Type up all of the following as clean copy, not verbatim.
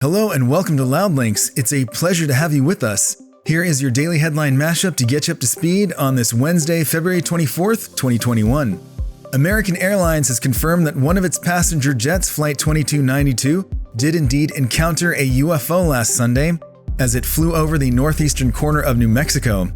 Hello and welcome to Laudlinx. It's a pleasure to have you with us. Here is your daily headline mashup to get you up to speed on this Wednesday, February 24th, 2021. American Airlines has confirmed that one of its passenger jets, Flight 2292, did indeed encounter a UFO last Sunday as it flew over the northeastern corner of New Mexico.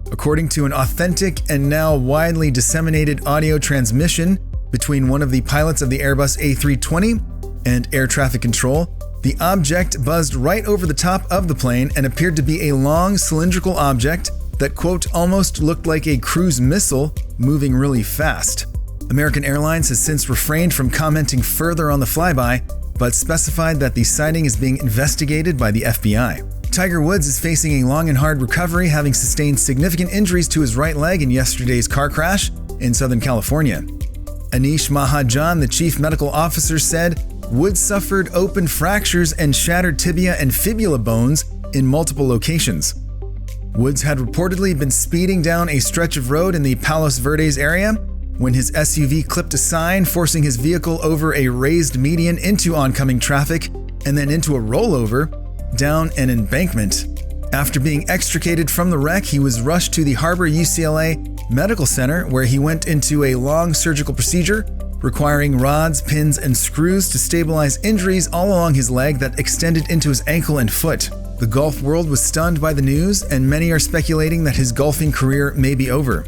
According to an authentic and now widely disseminated audio transmission between one of the pilots of the Airbus A320 and air traffic control, the object buzzed right over the top of the plane and appeared to be a long cylindrical object that, quote, almost looked like a cruise missile moving really fast. American Airlines has since refrained from commenting further on the flyby, but specified that the sighting is being investigated by the FBI. Tiger Woods is facing a long and hard recovery, having sustained significant injuries to his right leg in yesterday's car crash in Southern California. Anish Mahajan, the chief medical officer, said Woods suffered open fractures and shattered tibia and fibula bones in multiple locations. Woods had reportedly been speeding down a stretch of road in the Palos Verdes area when his SUV clipped a sign, forcing his vehicle over a raised median into oncoming traffic and then into a rollover down an embankment. After being extricated from the wreck, he was rushed to the Harbor UCLA Medical Center, where he went into a long surgical procedure requiring rods, pins, and screws to stabilize injuries all along his leg that extended into his ankle and foot. The golf world was stunned by the news, and many are speculating that his golfing career may be over.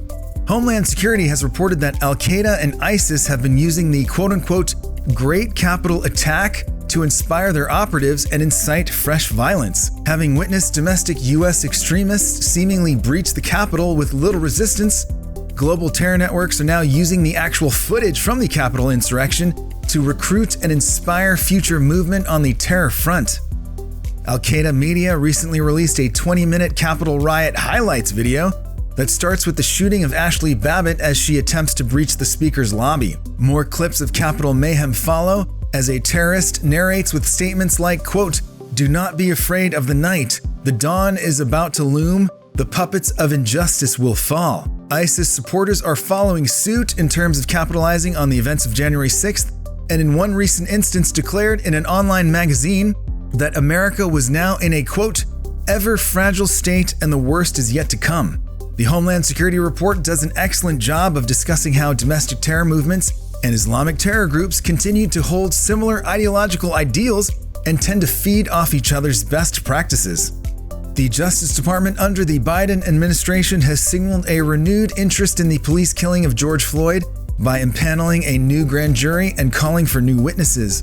Homeland Security has reported that Al-Qaeda and ISIS have been using the quote-unquote Great Capitol Attack to inspire their operatives and incite fresh violence. Having witnessed domestic U.S. extremists seemingly breach the Capitol with little resistance, global terror networks are now using the actual footage from the Capitol insurrection to recruit and inspire future movement on the terror front. Al-Qaeda media recently released a 20-minute Capitol Riot highlights video that starts with the shooting of Ashley Babbitt as she attempts to breach the speaker's lobby. More clips of Capitol mayhem follow as a terrorist narrates with statements like, quote, "Do not be afraid of the night. The dawn is about to loom. The puppets of injustice will fall." ISIS supporters are following suit in terms of capitalizing on the events of January 6th, and in one recent instance declared in an online magazine that America was now in a, quote, ever fragile state and the worst is yet to come. The Homeland Security Report does an excellent job of discussing how domestic terror movements and Islamic terror groups continue to hold similar ideological ideals and tend to feed off each other's best practices. The Justice Department under the Biden administration has signaled a renewed interest in the police killing of George Floyd by impaneling a new grand jury and calling for new witnesses.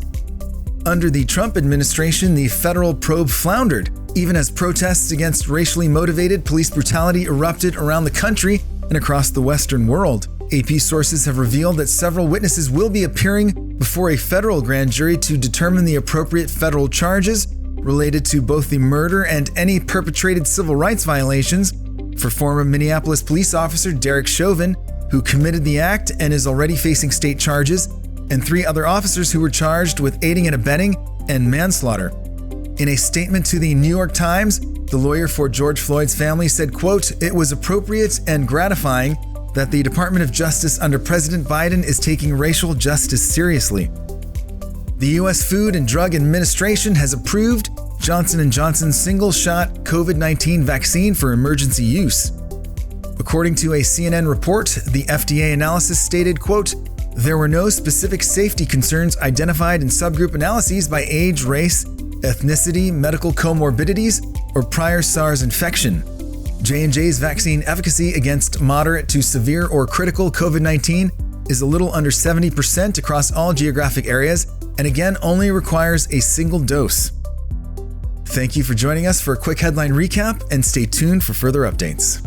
Under the Trump administration, the federal probe floundered, even as protests against racially motivated police brutality erupted around the country and across the Western world. AP sources have revealed that several witnesses will be appearing before a federal grand jury to determine the appropriate federal charges related to both the murder and any perpetrated civil rights violations for former Minneapolis police officer Derek Chauvin, who committed the act and is already facing state charges, and 3 other officers who were charged with aiding and abetting and manslaughter. In a statement to the New York Times, the lawyer for George Floyd's family said, quote, "It was appropriate and gratifying that the Department of Justice under President Biden is taking racial justice seriously." The U.S. Food and Drug Administration has approved Johnson & Johnson's single-shot COVID-19 vaccine for emergency use. According to a CNN report, the FDA analysis stated, quote, "There were no specific safety concerns identified in subgroup analyses by age, race, ethnicity, medical comorbidities, or prior SARS infection. J&J's vaccine efficacy against moderate to severe or critical COVID-19 is a little under 70% across all geographic areas, and again only requires a single dose." Thank you for joining us for a quick headline recap, and stay tuned for further updates.